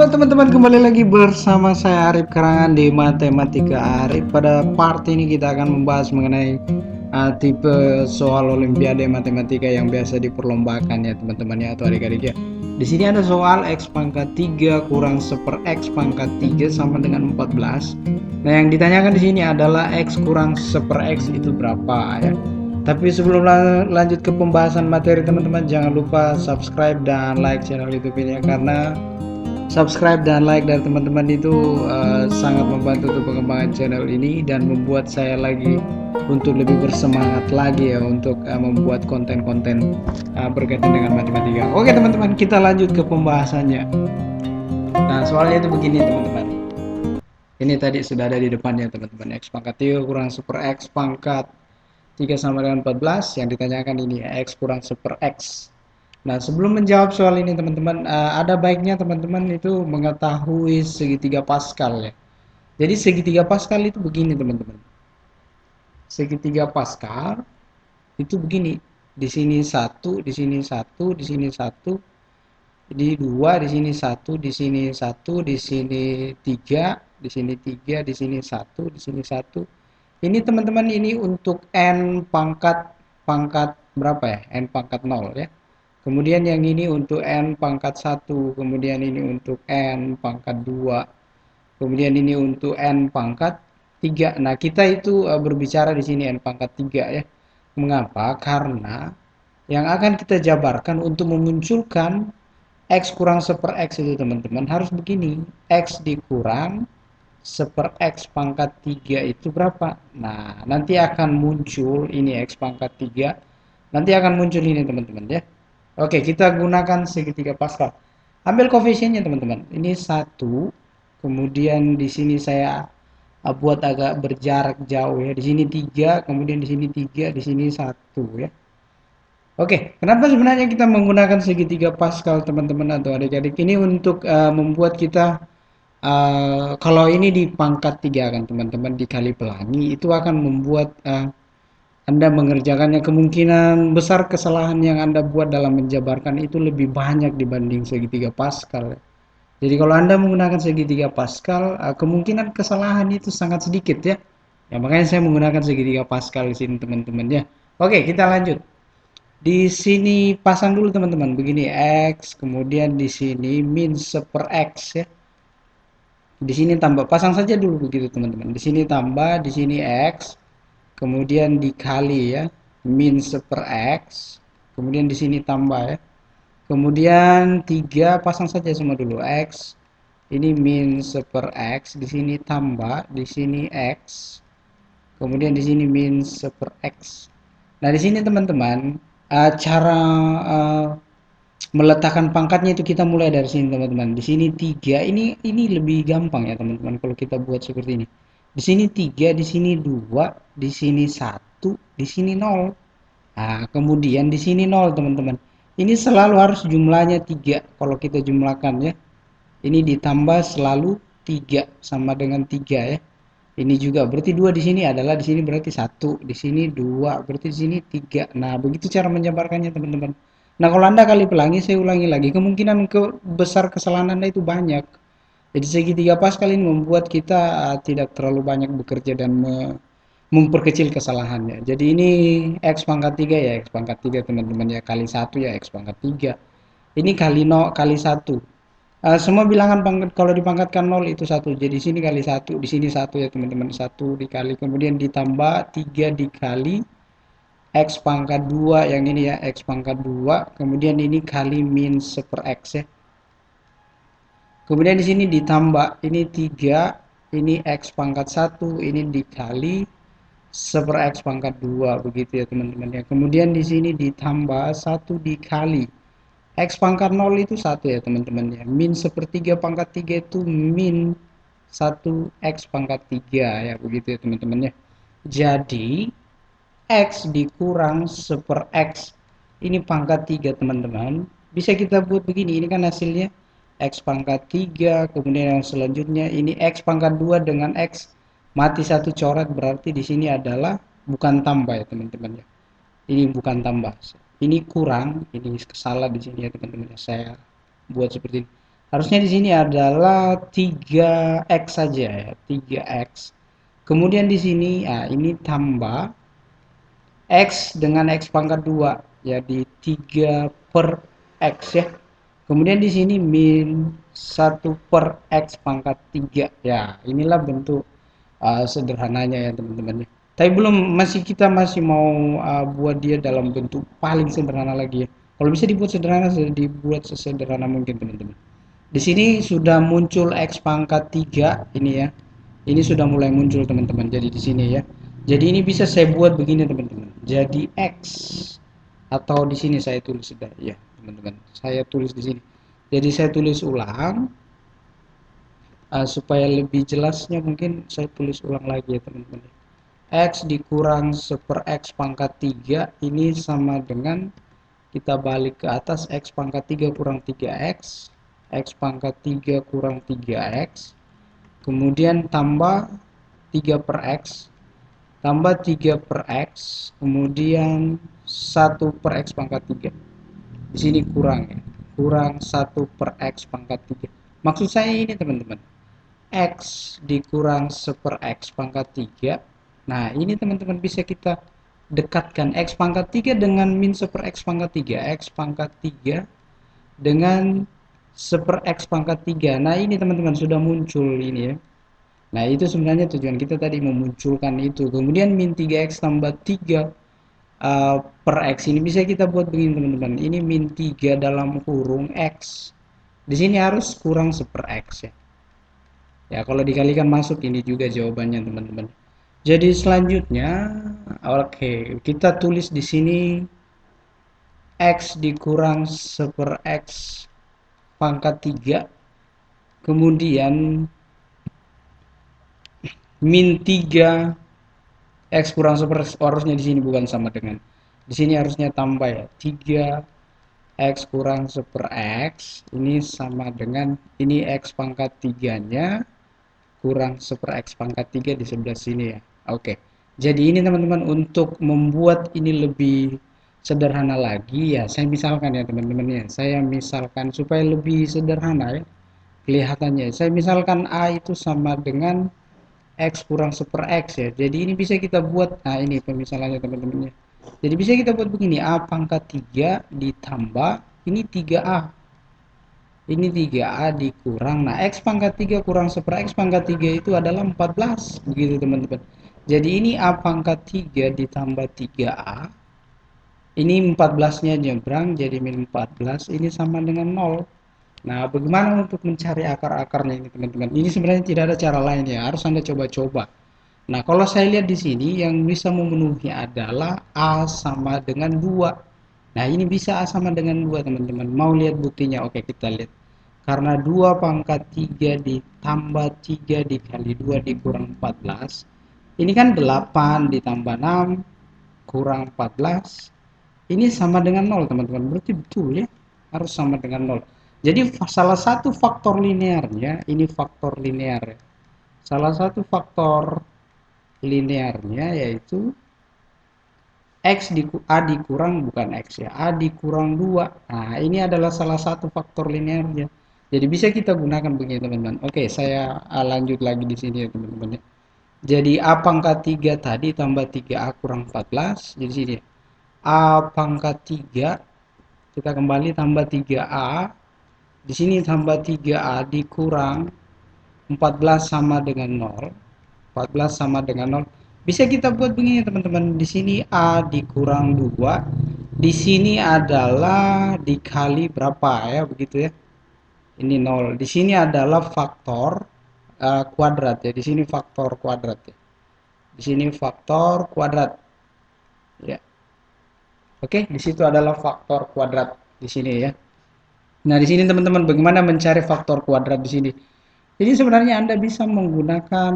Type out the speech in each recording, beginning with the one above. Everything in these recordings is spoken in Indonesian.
Halo teman-teman, kembali lagi bersama saya Arif Karangan di Matematika Arif. Pada part ini kita akan membahas mengenai tipe soal Olimpiade Matematika yang biasa diperlombakan ya teman-teman ya, atau adik-adik ya. Di sini ada soal X pangkat 3 kurang 1 X pangkat 3 sama dengan 14. Nah, yang ditanyakan di sini adalah X kurang 1 X itu berapa ya. Tapi sebelum lanjut ke pembahasan materi teman-teman, jangan lupa subscribe dan like channel YouTube ini ya, karena subscribe dan like dari teman-teman itu sangat membantu untuk pengembangan channel ini dan membuat saya lagi untuk lebih bersemangat lagi ya untuk membuat konten-konten berkaitan dengan matematika. Oke teman-teman, kita lanjut ke pembahasannya. Nah, soalnya itu begini teman-teman. Ini tadi sudah ada di depannya teman-teman. X pangkat 3 kurang 1 X pangkat 3 sama dengan 14. Yang ditanyakan ini X kurang 1 X. Nah, sebelum menjawab soal ini teman-teman, ada baiknya teman-teman itu mengetahui segitiga Pascal ya. Jadi segitiga Pascal itu begini teman-teman. Segitiga Pascal itu begini. Di sini satu, di sini satu, di sini satu, di dua, di sini satu, di sini satu, di sini tiga, di sini tiga, di sini satu, di sini satu. Ini teman-teman ini untuk n pangkat pangkat berapa ya? N pangkat 0 ya. Kemudian yang ini untuk n pangkat 1, kemudian ini untuk n pangkat 2, kemudian ini untuk n pangkat 3. Nah, kita itu berbicara di sini n pangkat 3 ya. Mengapa? Karena yang akan kita jabarkan untuk memunculkan X kurang 1 X itu teman-teman harus begini. X dikurang 1 X pangkat 3 itu berapa? Nah, nanti akan muncul ini X pangkat 3. Nanti akan muncul ini teman-teman ya. Oke, kita gunakan segitiga Pascal. Ambil koefisiennya teman-teman. Ini 1, kemudian di sini saya buat agak berjarak jauh ya. Di sini 3, kemudian di sini 3, di sini 1 ya. Oke, kenapa sebenarnya kita menggunakan segitiga Pascal teman-teman atau adik-adik ini untuk membuat kita kalau ini di pangkat 3 kan teman-teman dikali pelangi itu akan membuat anda mengerjakannya, kemungkinan besar kesalahan yang Anda buat dalam menjabarkan itu lebih banyak dibanding segitiga Pascal. Jadi kalau Anda menggunakan segitiga Pascal, kemungkinan kesalahan itu sangat sedikit ya. Ya makanya saya menggunakan segitiga Pascal di sini teman-teman ya. Oke, kita lanjut. Di sini pasang dulu teman-teman, begini X, kemudian di sini min 1 X ya. Di sini tambah, pasang saja dulu begitu teman-teman. Di sini tambah, di sini X, kemudian dikali ya, min 1 X, kemudian di sini tambah ya, kemudian 3 pasang saja semua dulu X, ini min 1 X, di sini tambah, di sini X, kemudian di sini min 1 X. Nah di sini teman-teman cara meletakkan pangkatnya itu kita mulai dari sini teman-teman. Di sini 3, ini lebih gampang ya teman-teman kalau kita buat seperti ini. Di sini 3, di sini 2, di sini 1, di sini 0. Nah, kemudian di sini 0 teman-teman. Ini selalu harus jumlahnya 3 kalau kita jumlahkan ya. Ini ditambah selalu 3 sama dengan 3 ya. Ini juga berarti 2 di sini adalah di sini berarti 1, di sini 2, berarti di sini 3. Nah, begitu cara menjabarkannya teman-teman. Nah, kalau Anda kali pelangi, saya ulangi lagi, kemungkinan besar kesalahan Anda itu banyak. Jadi segitiga Pascal ini membuat kita tidak terlalu banyak bekerja dan memperkecil kesalahannya. Jadi ini X pangkat 3 ya, X pangkat 3 teman-teman ya, kali 1 ya, X pangkat 3. Ini kali 0 kali 1. Semua bilangan pangkat kalau dipangkatkan 0 itu 1. Jadi sini kali 1, di sini 1 ya teman-teman. 1 dikali, kemudian ditambah 3 dikali X pangkat 2 yang ini ya, X pangkat 2, kemudian ini kali min 1 X ya. Kemudian di sini ditambah ini 3, ini X pangkat 1, ini dikali 1 X pangkat 2 begitu ya teman-teman ya. Kemudian di sini ditambah 1 dikali X pangkat 0 itu 1 ya teman-teman ya. Min 1/3 pangkat 3 itu min 1 X pangkat 3 ya begitu ya teman-teman ya. Jadi X dikurang 1 X ini pangkat 3 teman-teman. Bisa kita buat begini, ini kan hasilnya X pangkat 3, kemudian yang selanjutnya ini X pangkat 2 dengan X mati satu coret, berarti di sini adalah bukan tambah ya teman-teman ya. Ini bukan tambah. Ini kurang, ini salah di sini ya teman-teman. Saya buat seperti ini. Harusnya di sini adalah 3x saja ya, 3x. Kemudian di sini ini tambah x dengan x pangkat 2 jadi 3 per x ya. Kemudian di sini min 1 per x pangkat 3 ya. Inilah bentuk sederhananya ya teman-teman. Tapi kita masih mau buat dia dalam bentuk paling sederhana lagi ya. Kalau bisa dibuat sederhana, dibuat sesederhana mungkin teman-teman. Di sini sudah muncul x pangkat 3 ini ya. Ini sudah mulai muncul teman-teman. Jadi di sini ya. Jadi ini bisa saya buat begini teman-teman. Jadi x atau di sini saya tulis sudah ya teman-teman. Saya tulis di sini. Jadi saya tulis ulang supaya lebih jelasnya mungkin saya tulis ulang lagi ya teman-teman. X dikurang 1 per x pangkat 3 ini sama dengan kita balik ke atas x pangkat 3 kurang 3x, x pangkat 3 kurang 3x, kemudian tambah 3 per x, tambah 3 per x, kemudian 1 per x pangkat 3. Di sini kurang ya, kurang 1 per x pangkat 3. Maksud saya ini teman-teman, x dikurang 1 per x pangkat 3. Nah ini teman-teman bisa kita dekatkan x pangkat 3 dengan min 1 per x pangkat 3, x pangkat 3 dengan 1 per x pangkat 3. Nah ini teman-teman sudah muncul ini ya. Nah itu sebenarnya tujuan kita tadi memunculkan itu. Kemudian min 3x tambah 3 per x ini bisa kita buat begini teman-teman. Ini min 3 dalam kurung x. Di sini harus kurang 1 per x ya. Ya kalau dikalikan masuk ini juga jawabannya teman-teman. Jadi selanjutnya, oke, kita tulis di sini x dikurang 1 per x pangkat 3, kemudian min 3 x kurang 1 per x, harusnya di sini bukan sama dengan. Di sini harusnya tambah ya, 3 x kurang 1 per x, ini sama dengan, ini x pangkat 3-nya kurang 1 per x pangkat 3 di sebelah sini ya. Oke, jadi ini teman-teman untuk membuat ini lebih sederhana lagi ya, saya misalkan ya teman-teman ya, saya misalkan supaya lebih sederhana ya kelihatannya, saya misalkan A itu sama dengan x kurang 1 per x ya, jadi ini bisa kita buat, nah ini pemisalannya teman-teman ya, jadi bisa kita buat begini, A pangkat 3 ditambah ini 3A, ini 3A dikurang, nah x pangkat 3 kurang 1 per x pangkat 3 itu adalah 14 begitu teman-teman. Jadi ini A pangkat 3 ditambah 3A, ini 14 nya nyebrang jadi min 14, ini sama dengan 0. Nah bagaimana untuk mencari akar-akarnya ini teman-teman, ini sebenarnya tidak ada cara lain ya, harus Anda coba-coba. Nah kalau saya lihat di sini yang bisa memenuhi adalah A sama dengan 2. Nah ini bisa A sama dengan 2 teman-teman, mau lihat buktinya? Oke kita lihat. Karena 2 pangkat 3 ditambah 3 dikali 2 dikurang 14. Ini kan 8 ditambah 6 kurang 14. Ini sama dengan 0 teman-teman. Berarti betul ya. Harus sama dengan 0. Jadi salah satu faktor linearnya, ini faktor linear ya. Salah satu faktor linearnya yaitu A dikurang bukan x ya, A dikurang 2. Nah ini adalah salah satu faktor linearnya. Jadi bisa kita gunakan begini teman-teman. Oke, saya lanjut lagi di sini ya teman-teman ya. Jadi A pangkat 3 tadi tambah 3A kurang 14. Jadi sini A pangkat 3 kita kembali tambah 3A. Di sini tambah 3A dikurang 14 sama dengan 0. 14 sama dengan 0. Bisa kita buat begini teman-teman. Di sini A dikurang 2. Di sini adalah dikali berapa ya begitu ya. Ini 0. Di sini adalah faktor kuadrat ya. Di sini faktor kuadrat ya. Di sini faktor kuadrat. Ya. Oke, di situ adalah faktor kuadrat di sini ya. Nah, di sini teman-teman bagaimana mencari faktor kuadrat di sini? Jadi sebenarnya Anda bisa menggunakan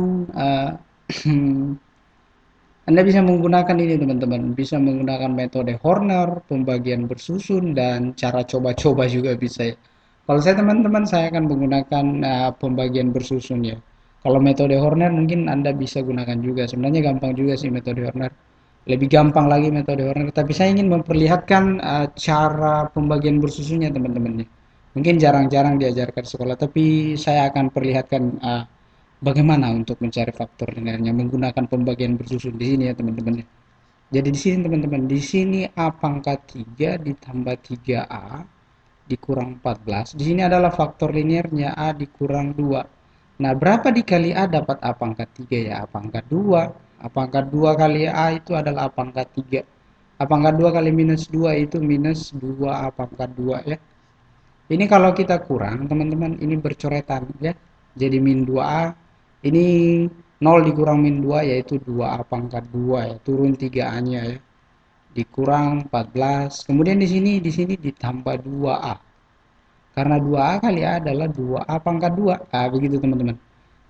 Anda bisa menggunakan ini teman-teman, bisa menggunakan metode Horner, pembagian bersusun, dan cara coba-coba juga bisa ya. Kalau saya teman-teman, saya akan menggunakan pembagian bersusun ya. Kalau metode Horner mungkin Anda bisa gunakan juga, sebenarnya gampang juga sih metode Horner. Lebih gampang lagi metode Horner, tapi saya ingin memperlihatkan cara pembagian bersusunnya teman-teman ya. Mungkin jarang-jarang diajarkan sekolah, tapi saya akan perlihatkan bagaimana untuk mencari faktor linearnya menggunakan pembagian bersusun di sini ya teman-teman. Jadi di sini teman-teman, di sini A pangkat 3 ditambah 3A dikurang 14. Di sini adalah faktor linearnya A dikurang 2. Nah, berapa dikali A dapat A pangkat 3 ya? A pangkat 2. A pangkat 2 kali A itu adalah A pangkat 3. A pangkat 2 kali minus 2 itu minus 2 A pangkat 2 ya. Ini kalau kita kurang, teman-teman, ini bercoretan ya. Jadi min 2A, ini 0 dikurang min 2 yaitu 2A pangkat 2 ya. Turun 3A-nya ya. Dikurang 14. Kemudian di sini ditambah 2A. Karena 2A kali A adalah 2A pangkat 2. Ah, begitu teman-teman.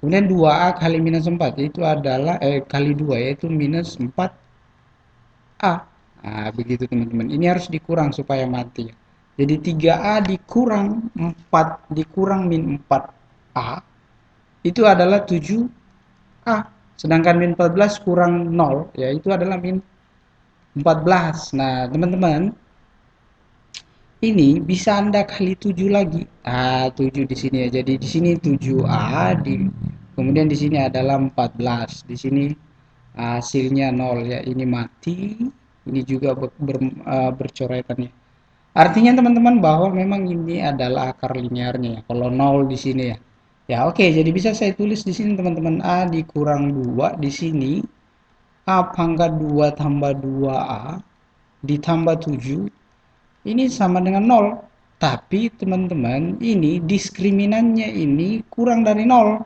Kemudian 2A kali minus 4 itu adalah kali 2 yaitu minus 4A. Nah, begitu teman-teman. Ini harus dikurang supaya mati. Jadi 3A dikurang 4 dikurang min 4A itu adalah 7A. Sedangkan min 14 kurang 0 ya itu adalah min 14. Nah, teman-teman, ini bisa Anda kali 7 lagi. 7 di sini ya. Jadi di sini 7A kemudian di sini adalah 14. Di sini hasilnya 0 ya. Ini mati. Ini juga bercoretan ya. Artinya teman-teman bahwa memang ini adalah akar linearnya ya. Kalau 0 di sini ya. Ya oke, jadi bisa saya tulis di sini teman-teman A dikurang 2 di sini A pangkat 2 tambah 2A ditambah 7 ini sama dengan 0. Tapi teman-teman, ini diskriminannya ini kurang dari 0.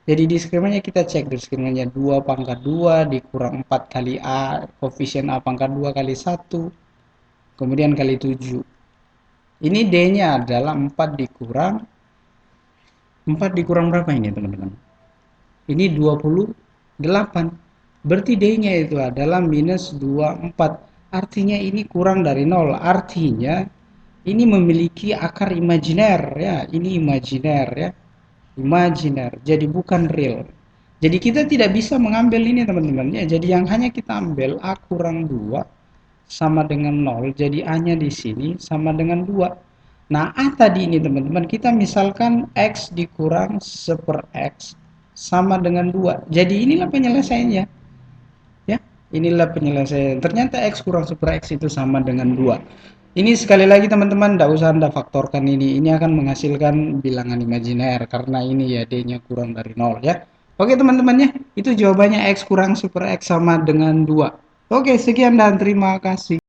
Jadi diskriminannya kita cek diskriminannya 2 pangkat 2 dikurang 4 kali A, koefisien A pangkat 2 kali 1, kemudian kali 7. Ini D-nya adalah 4 dikurang berapa ini teman-teman? Ini 28. Berarti D-nya itu adalah minus 24. Artinya ini kurang dari 0. Artinya ini memiliki akar imajiner ya. Ini imajiner ya. Imajiner. Jadi bukan real. Jadi kita tidak bisa mengambil ini teman-teman ya. Jadi yang hanya kita ambil A kurang 2 sama dengan 0. Jadi A-nya di sini sama dengan 2. Nah, A tadi ini teman-teman, kita misalkan X dikurang 1/X sama dengan 2. Jadi inilah penyelesaiannya. Ya, inilah penyelesaian. Ternyata X kurang 1/X itu sama dengan 2. Ini sekali lagi teman-teman, tidak usah Anda faktorkan ini. Ini akan menghasilkan bilangan imajiner. Karena ini ya, D-nya kurang dari 0 ya. Oke teman-teman ya, itu jawabannya X kurang 1/X sama dengan 2. Oke, sekian dan terima kasih.